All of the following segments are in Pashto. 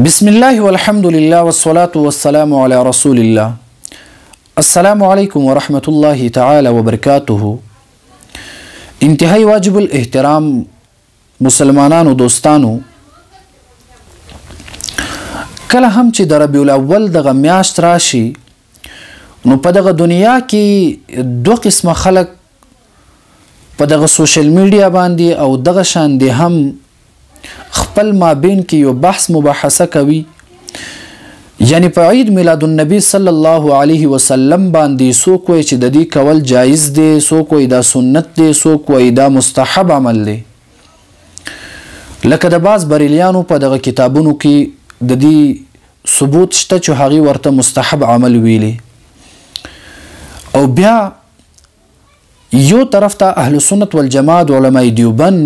بسم الله والحمد لله والصلاة والسلام على رسول الله. السلام عليكم ورحمة الله تعالى وبركاته. انتهائی واجب الاحترام مسلمانانو دوستانو، کله هم چې د ربیع الاول دغه میاشت راشي نو په دغه دنیا کې دو قسمه خلک په دغه سوشل میډیا باندې او دغه شان دي هم خپل مابین کې یو بحث مباحثه کوي، یعنی په عید میلاد النبی صلی الله علیه وسلم باندې څوک وایي چې د دې کول جایز دی، څوک وایي دا سنت دی، څوک وایي دا مستحب عمل دی. لکه د بعض بریلیانو په دغه کتابونو کې د دې ثبوت شته چې هغوی ورته مستحب عمل ویلی، او بیا یو طرف ته اهل سنت والجماعت علماء دیوبند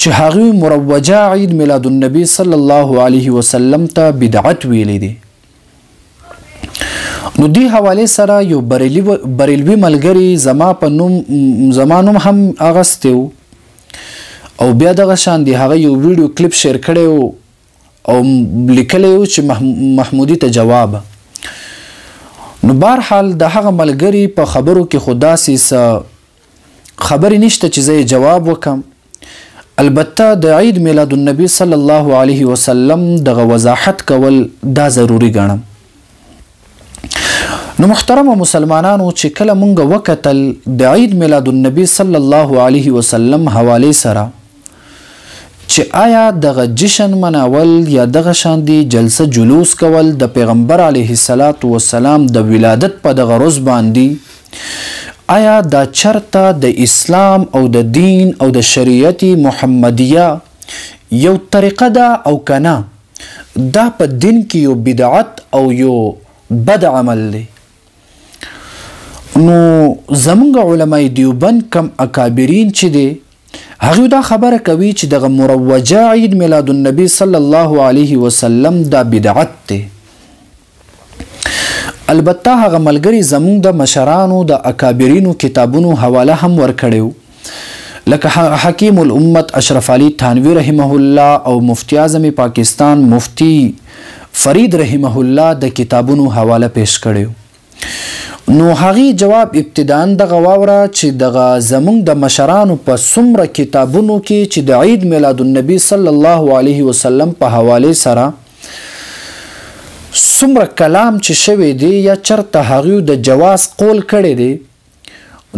چې هغوی مروجه عید میلاد النبی صلی الله علیه وسلم ته بدعت ویلی دی. نو دی حواله سره یو بریلوی ملګری زما نوم هم اغستی و، او بیا دغه شان دی هغه یو ویډیو کلیپ شیر کړی او لیکلی و چې محمودی ته جواب. نو بهرحال د هغه ملګري په خبرو کې خو داسې خبرې نشته چې زه جواب وکم. البته د عید میلاد النبی صلی الله علیه وسلم دغه وضاحت کول دا ضروری ګڼم. نو محترم مسلمانانو، چې کله مونږ وکتل د عید میلاد النبی صلی الله علیه وسلم حواله سره چې آیا دغه جشن مناول یا دغه شان دی جلسه جلوس کول د پیغمبر علیه السلام د ولادت په دغه روز باندې آیا دا چرته د اسلام او د دین او د شریعت محمدیه یو طریقه ده او کنه دا په دین کې یو بدعت او یو بد عمل دی؟ نو زمونږ علماء دیوبند کم اکابرین چې دی هغوی دا خبره کوي چې دغه مروجه عید میلاد النبی صلی الله علیه وسلم دا بدعت دی. البته هغه ملګری زمونږ د مشرانو د اکابرینو کتابونو حواله هم ورکړیو، لکه حکیم الامت اشرف علي تھانوی رحمه الله او مفتی اعظم پاکستان مفتی فرید رحمه الله د کتابونو حواله پیش کړیو. نو هغې جواب ابتداً دغه واوره چې دغه زمونږ د مشرانو په څومره کتابونو کې چې د عید میلاد النبی صلی الله علیه وسلم په حواله سره څومره کلام چې شوی دی یا چرته هغوی د جواز قول کړی دی،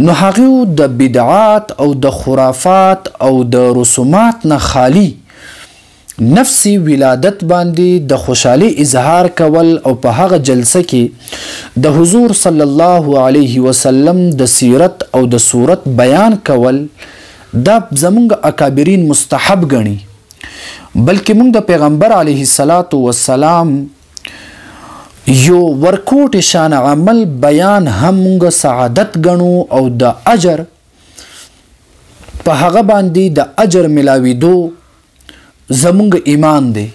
نو هغوی د بدعات او د خرافات او د رسومات نه خالی نفسی ولادت باندې د خوشحالی اظهار کول او په هغه جلسه کې د حضور صلی الله علیه وسلم د سیرت او د صورت بیان کول دا زمونږ اکابرین مستحب ګڼي. بلکې مونږ د پیغمبر علیه السلام یو ورکوټ شان عمل بیان هم مونږ سعادت ګڼو او د اجر په هغه باندې د اجر ملاویدو زمونږ ایمان دی.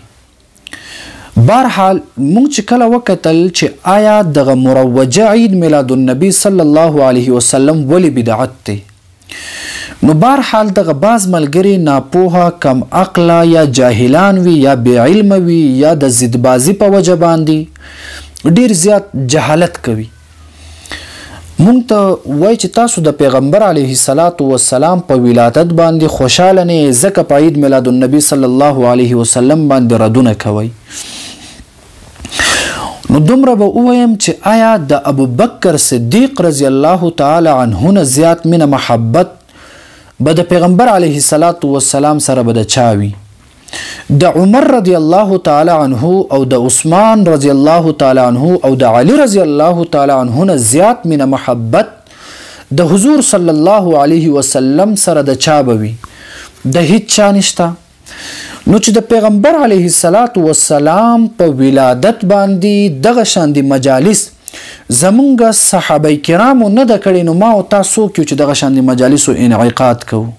بهرحال مونږ چې کله وکتل چې آیا دغه مروجه عید میلاد النبی صلی الله علیه وسلم ولی بدعت دی، نو بهرحال دغه بعض ملګري ناپوهه کم عقله یا جاهلان وي یا بې علمه وي یا د ضدبازي په وجه باندې ډیر زیات جهالت کوي. مونږ ته وایي چې تاسو د پیغمبر علیه السلام په ولادت باندې خوشحاله نه یې، ځکه په عید میلاد النبی صلی الله علیه وسلم باندې ردونه کوئ. نو دومره به ووایم چې آیا د ابوبکر صدیق رضی الله تعالی عنه نه زیات مینه محبت به د پیغمبر علیه السلام سره به د چا وي؟ د عمر رضی الله تعالی عنه او د عثمان رضی الله تعالی عنه او د علی رضی الله تعالی عنه نه زیات مینه محبت د حضور صلی الله علیه وسلم سره د چا به وي؟ د هیڅ چا نشته. نو چې د پیغمبر علیه السلام په ولادت باندې دغه شان دي مجالس زمونږ صحابه کرامو نه د کړي، نو ما او تاسو کې چې دغه شان دي مجالسو انعقاد کوو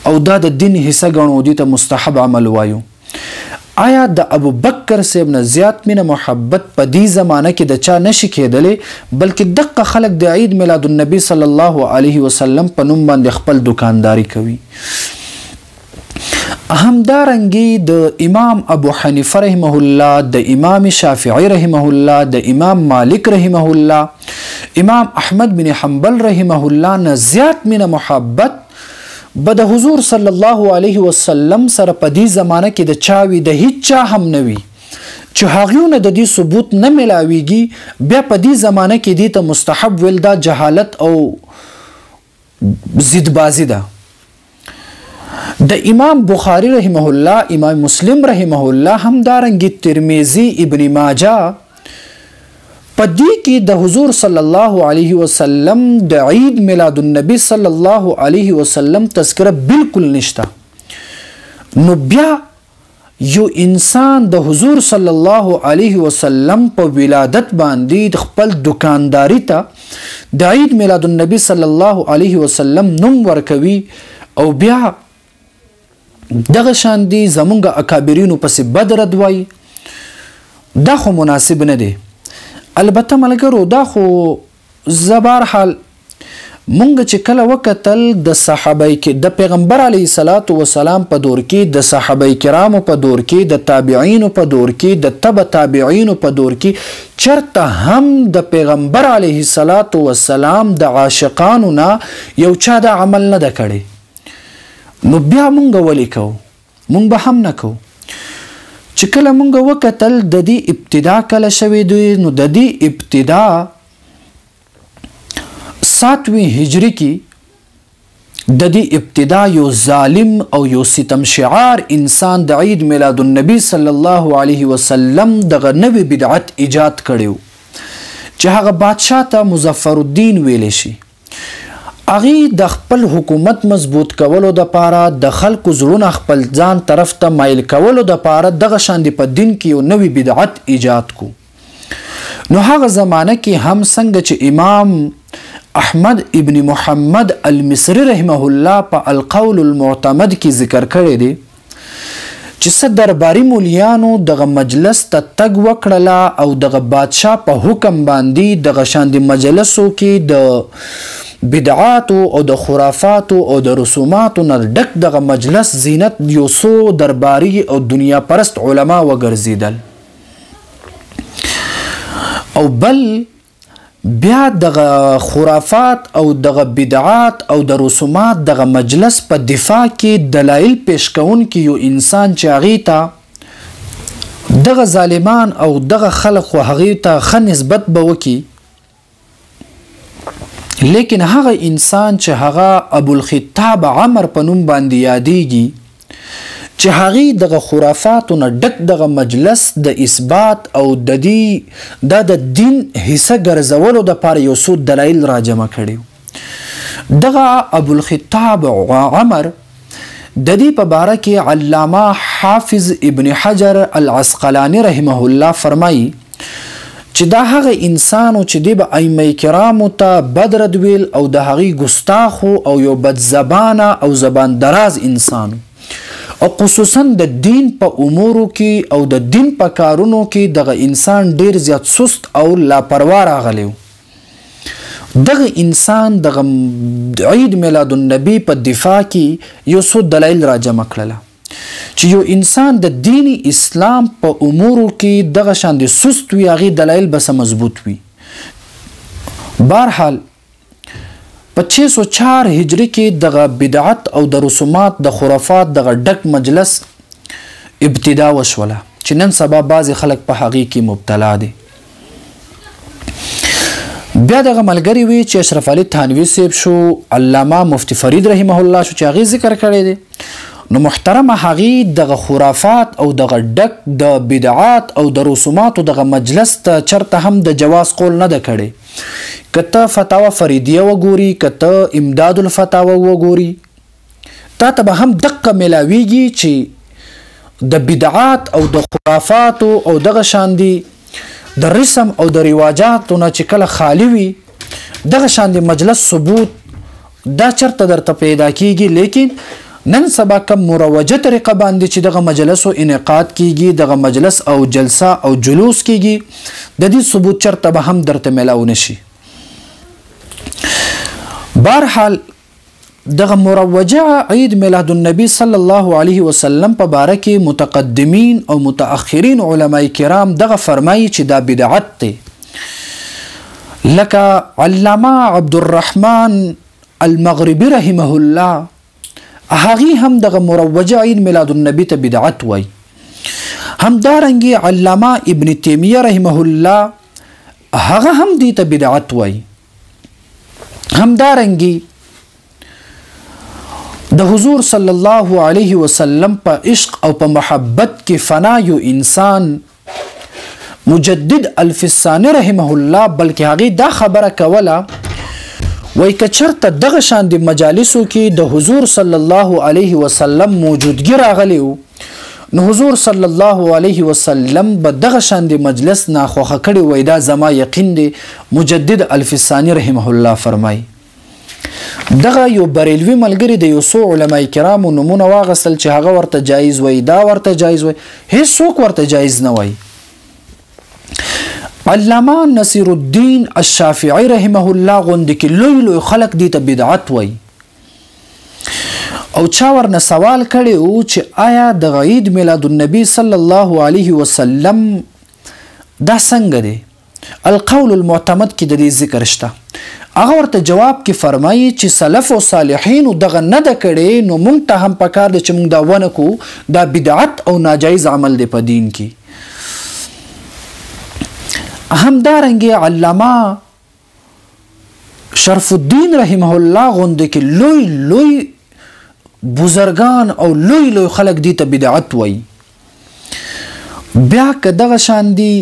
او دا د دین حصه ګڼو، دې ته مستحب عمل وایو. آیا د ابوبکر صاحب نه زیات مینه محبت په دې زمانه کې د چا نشي کېدلی؟ بلکې دغه خلک د عید میلاد النبی صلی الله علیه وسلم په نوم باندې خپل دکانداری کوي. همدارنګي د امام ابو حنیفه رحمه الله، د امام شافعی رحمه الله، د امام مالک رحمه الله، امام احمد بن حنبل رحمه الله نه زیات مینه محبت به د حضور صلی الله علیه وسلم سره په دې زمانه کې د چاوي د هیڅ چا هم نه وي چې هغوی د دې ثبوت نه ملاویږي، بیا په دې زمانه کې دې ته مستحب ویل دا جهالت او ضدبازي ده. د امام بخاری رحمه الله، امام مسلم رحمه الله، همدارنګي ترمذی، ابن ماجه په دې کې د حضور صلی الله علیه وسلم د عید میلاد النبی صلی الله علیه وسلم تذکره بالکل نشته. نو بیا یو انسان د حضور صلی الله علیه وسلم په ولادت باندې خپل دکانداری ته د عید میلاد النبی صلی الله علیه وسلم نوم ورکوي او بیا دغه شان دي زمونږ اکابرینو پسې بد رد وایي، دا خو مناسب نه دی. البته ملګرو دا خو زبر حال مونږ چې کله وکتل د صحابه کې د پیغمبر علیه الصلاۃ والسلام په دور کې، د صحابه کرامو په دور کې، د تابعینو په دور کې، د تبع تابعینو په دور کې چرته هم د پیغمبر علیه الصلاۃ والسلام د عاشقانو نه یو چا د عمل نه ده کړی، نو بیا مونږ ولې کوو؟ مونږ به هم نه کوو. چې کله مونږ وکتل د دې ابتدا کله شوې دی، نو د دې ابتدا 7وی هجری کې د دې ابتدا یو ظالم او یو ستم شعار انسان د عید میلاد النبی صلی الله علیه وسلم دغه نوی بدعت ایجاد کړیو چې هغه بادشاه ته مظفر الدین ویل شي. اغي د خپل حکومت مضبوط کولو د پاره، د خلکو زړونه خپل ځان طرف ته مایل کولو د پاره دغه شان دی په دین کې یو نوی بدعت ایجاد کو. نو هغه زمانه کې هم څنګه چې امام احمد ابن محمد المصری رحمه الله په القول المعتمد کې ذکر کړی دی چې څه درباري مولیانو دغه مجلس ته تګ وکړله او دغه بادشاه په حکم باندې دغه شان دی مجلسو کې د بدعاتو او د خرافاتو او د رسوماتو نه ډک دغه مجلس زینت یو څو درباري او دنیا پرست علما وګرځیدل، او بل بیا دغه خرافات او دغه بدعات او د رسومات دغه مجلس په دفاع کې دلایل پیش کوونکی یو انسان چې هغې ته دغه ظالمان او دغه خلق خو هغې ته ښه نسبت به وکړي، لیکن هغه انسان چې هغه ابوالخطاب عمر په نوم باندې یادیږي چې هغې دغه خرافاتو نه ډک دغه مجلس د اثبات او د دین حصه ګرځولو دپاره یو څو دلایل راجمع کړي. دغه ابوالخطاب عمر د دې په باره کې علامه حافظ ابن حجر العسقلاني رحمه الله فرمایي چې دا هغه انسانو چې دی به ائمه کرامو ته بد رد ویل او د هغې ګستاخو او یو بد زبانه او زبان دراز انسانو، او خصوصا د دین په امورو کې او د دین په کارونو کې دغه انسان ډیر زیات سست او لاپروا راغلی و. دغه انسان دغه عید میلاد النبی په دفاع کې یو څو دلایل راجمع کړله چې یو انسان د دین اسلام په امورو کې دغه شان د سست وي، هغې دلایل به مضبوط وي. بهرحال په 604 هجری کې دغه بدعت او د رسومات د خرافات دغه ډک مجلس ابتدا وشوله چې نن سبا بعضې خلک په هغې کې مبتلا دي. بیا دغه ملګری وي چې اشرف علي تھانوي صاحب شو، علامه مفتی فرید رحمه الله شو چې هغې ذکر کړی دی. نو محترمه هغې دغه خرافات او دغه ډک د بدعات او د رسوماتو دغه مجلس ته چرته هم د جواز قول نه ده کړی. که ته فتاوه فریدیه وګوري، که ته امداد الفتاوه وګوري، تا ته به هم دقه ملاویږي چې د بدعات او د خرافاتو او دغه شان دي د رسم او د رواجاتو نه چې کله خالی وي دغه شان دي مجلس ثبوت دا چرته درته پیدا کیږي. لیکن نن سبا کم مروجه طریقه باندې چې دغه مجلسو انعقاد کیږي، دغه مجلس او جلسه او جلوس کیږي، د دې ثبوت چرته به هم درته ملاو نشي. بهرحال دغه مروجه عید میلاد النبی صلی الله علیه وسلم په باره کې متقدمین او متأخرین علماء کرام دغه فرمایي چې دا بدعت دی. لکه علامه عبدالرحمن المغربي رحمه الله هغه هم دغه مروجه عید میلاد النبی ته بدعت وای. همدارنګه علامه ابن تیمیه رحمه الله هغه هم دې ته بدعت وای. همدارنګه د حضور صلی الله علیه وسلم په عشق او په محبت کې فنا یو انسان مجدد الفسانی رحمه الله بلکې هغه دا خبره کوله وای که چرته دغه شان د مجالسو کې د حضور صلی الله علیه وسلم موجودګي راغلی نو حضور صلی الله علیه وسلم به دغه شان د مجلس ناخوښه کړي وای دا زما یقین دی. مجدد الفسانی رحمه الله فرمای دغه یو بریلوي ملګری د یو څو علماء کرامو نمونه واغستل چې هغه ورته جایز وای دا ورته جایز وای هیڅوک ورته جایز نه وای. علامه نصیر الدین الشافعی رحمه الله غوندې کې لوی لوی خلق دي ته بدعت وای او چا ورنه سوال کړی و چې آیا د عید میلاد النبی صلی الله علیه وسلم دا څنګه دی؟ القول المعتمد کې د دې ذکر شته. هغه ورته جواب کې فرمایي چې سلف او صالحین دغه نه ده کړی نو مونږ ته هم پکار دی چې مونږ دا ونه کو دا بدعت او ناجایز عمل دی په دین کې. همدارنګه علامه شرف الدین رحمه الله غوندې کې لوی لوی بزرگان او لوی لوی خلق دي ته بدعت وای. بیا که دغه شان دي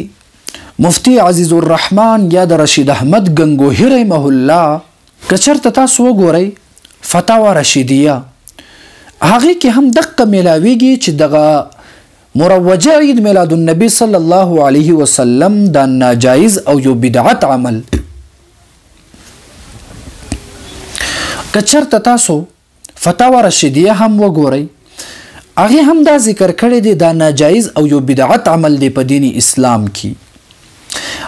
مفتی عزیز الرحمن یا د رشید احمد گنگوهی رحمه الله که چرته تاسو وګورئ فتاوا رشیدیه هغه کې هم دقه ملاویږي چې دغه مروجه عید میلاد النبی صلی الله علیه وسلم دا ناجایز او یو بدعت عمل. که چرته تاسو فتاوا رشیدیه هم وګورئ هغه هم دا ذکر کړی دی دا ناجایز او یو بدعت عمل دی په دین اسلام کې.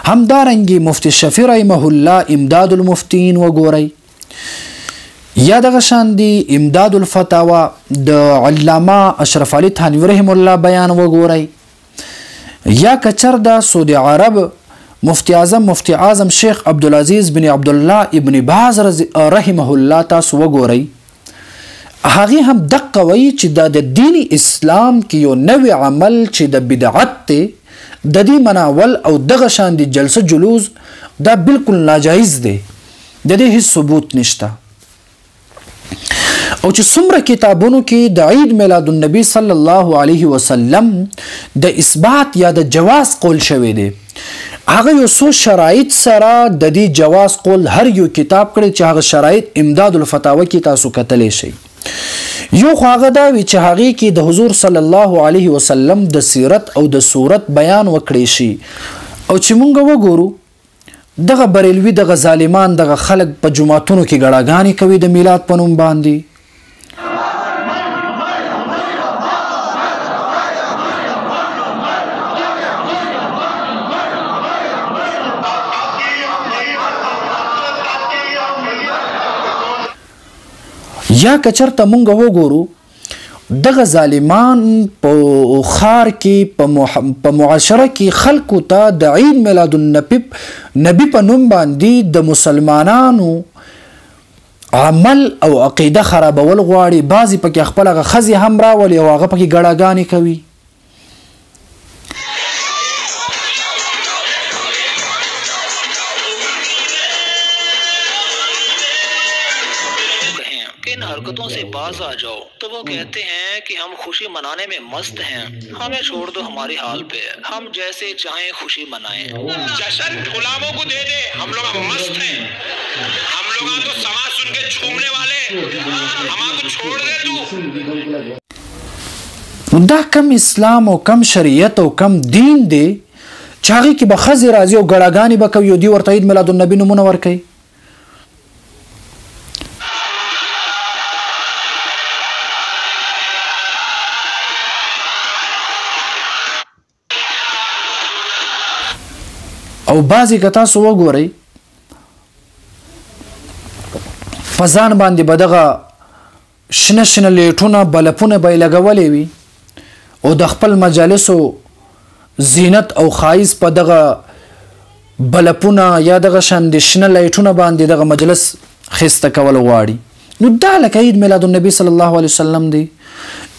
همدارنګه مفتی شفیع رحمه الله امداد المفتین وګورئ یا دغه شان دی امداد الفتاوا د علامه اشرف علي تھانوی رحمه الله بیان وګورئ یا کچر د سعودي عرب مفتی اعظم شیخ عبدالعزیز بن عبدالله ابن باز رحمه الله تاسو وګورئ هغه هم دقه وایي چې دا د دین اسلام کې یو نوې عمل چې د بدعت دی د دې مناول او دغه شان دی جلسه جلوس دا بالکل ناجایز دی د دې هیڅ ثبوت نشته. او چې څومره کتابونو کې د عید میلاد النبی صلی الله علیه وسلم د اثبات یا د جواز قول شوی دی هغه یو څو شرایط سره د دې جواز قول هر یو کتاب کړي چې هغه شرایط امداد الفتاوا کې تاسو کتلی شئ. یو خو هغه دا وي چې هغې کې د حضور صلی الله علیه وسلم د سیرت او د صورت بیان وکړی شي او چې مونږ وګورو دغه بریلوي دغه ظالمان دغه خلک په جوماتونو کې ګړاګانې کوي د میلاد په نوم باندې. یا کچرته مونږ وګورو دغه ظالمان په خار کې په معاشره کې خلکو ته د عید میلاد النبی په نوم باندې د مسلمانانو عمل او عقیده خرابول غواړي. بعضې پکې خپل هغه ښځې هم راولي او هغه پکې ګړاګانې کوي. इन हरकतों से बाज आ जाओ तो वो कहते हैं कि हम खुशी मनाने में मस्त हैं, हमें छोड़ दो हमारे हाल पे, हम जैसे चाहें खुशी मनाएं। जश्न गुलामों को दे दे, हम लोग मस्त हैं, हम लोग तो समाज सुन के झूमने वाले, हमारे छोड़ दे तू। دا کم اسلام او کم شریعت او کم دین دی چې هغې کې به ښځې راځي او ګړاګانې به کوي او دوی ورته عید میلاد النبي نومونه ورکوي. او بعضې که تاسو وګورئ په ځان باندې به دغه شنه شنه لیټونه بلپونه به یې لګولې وي او د خپل مجالسو زینت او ښایست په دغه بلپونه یا دغه شان د شنه لیټونه باندې دغه مجلس ښایسته کول غواړي. نو دا لکه عید میلاد النبي صلی الله علیه وسلم دی،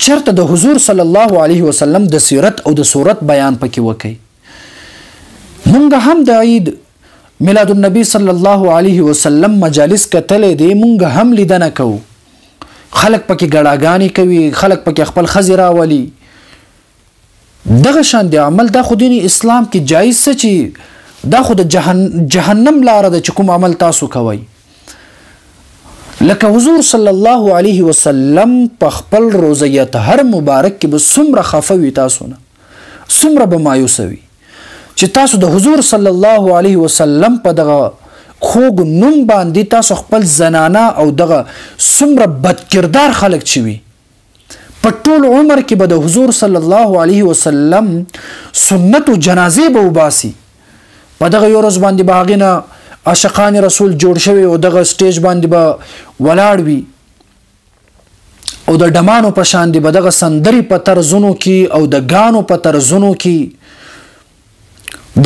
چرته د حضور صلی الله علیه وسلم د سیرت او د صورت بیان پکې وکړي. مونږ هم د عید میلاد النبي صلی الله علیه وسلم مجالس کتلې دي، مونږ هم لیدنه کوو. خلک پکې ګړاګانې کوي، خلک پکې خپل ښځې راولي. دغه شان د عمل دا خو دین اسلام کې جایز څه چې دا خو د جهنم لاره ده چې کوم عمل تاسو کوئ. لکه حضور صلی الله علیه وسلم په خپل روزه طهر مبارک کې به څومره خفه وي تاسو نه، څومره به مایوسه وي چې تاسو د حضور صلی الله علیه وسلم په دغه خوږ نوم باندې تاسو خپل زنانه او دغه څومره بدکردار خلک چې وي په ټول عمر کې به د حضور صلی الله علیه وسلم سنت او جنازې به وباسي. په دغه یو ورځ باندې به هغې نه عاشقان رسول جوړ شوی او دغه سټیج باندې به ولاړ وي او د ډمانو په شان دی به دغه سندرې په طرزونو کې او د ګانو په طرزونو کې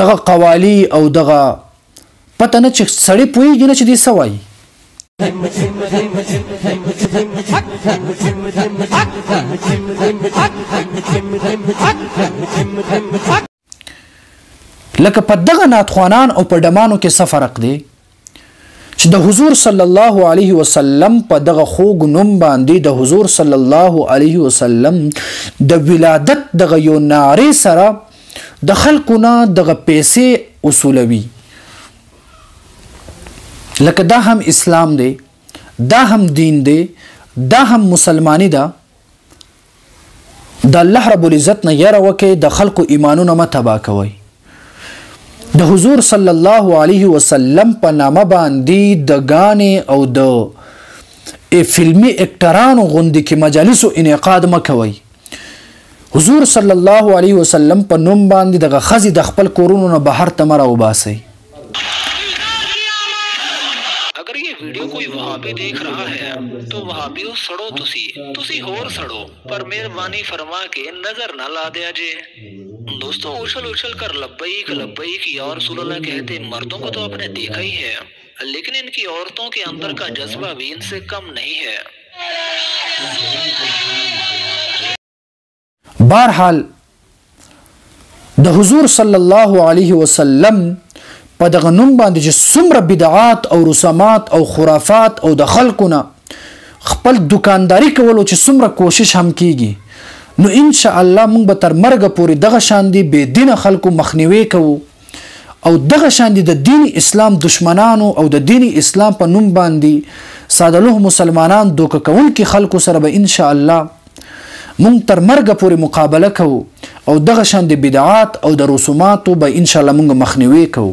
دغه قوالی او دغه پته نه چې سړی پوهېږي نه چې دی څه وایي. لکه په دغه ناتخوانان او په ډمانو کې څه فرق دی چې د حضور صلی الله علیه وسلم په دغه خوږ نوم باندې د حضور صلی الله علیه وسلم د ولادت دغه یو نارې سره د خلکو نه دغه پیسې اصولوي. لکه دا هم اسلام دی، دا هم دین دی، دا هم مسلمانی ده. د الله رب العزت نه یره وکئ، د خلکو ایمانونه مه تباه کوئ. د حضور صلی الله علیه وسلم په نامه باندې د ګانې او د فلمی اکټرانو غوندې کې مجالسو انعقاد مه کوئ. حضور صلی الله علیه وسلم په نوم باندې دغه ښځې د خپل کورونو نه بهر ته مه راوباسئ. अगर ये वीडियो कोई वहाबी देख रहा है तो वहाबियों सड़ो तुसी होर सड़ो, पर मेहरबानी फरमा के नजर ना ला दिया जे। दोस्तों उछल उछल कर लब्बैक लब्बैक या रसूलल्लाह कहते मर्दों को तो आपने देखा ही है, लेकिन इनकी औरतों के अंदर का जज्बा भी इनसे कम नहीं है। बहरहाल د حضور صلی الله علیه وسلم په دغه نوم باندې چې څومره بدعات او رسومات او خرافات او د خلکو نه خپل دکانداری کولو چې څومره کوشش هم کیږي، نو ان شاء الله موږ به تر مرګه پورې دغه شان دي بې دینه خلکو مخنیوي کوو او دغه شان دي د دین اسلام دشمنانو او د دین اسلام په نوم باندې ساده لوح مسلمانان دوکه کوونکي خلکو سره به ان شاء الله موږ تر مرګه پورې مقابله کوو او دغه شان دي بدعات او د رسوماتو به ان شاء الله موږ مخنیوي کوو.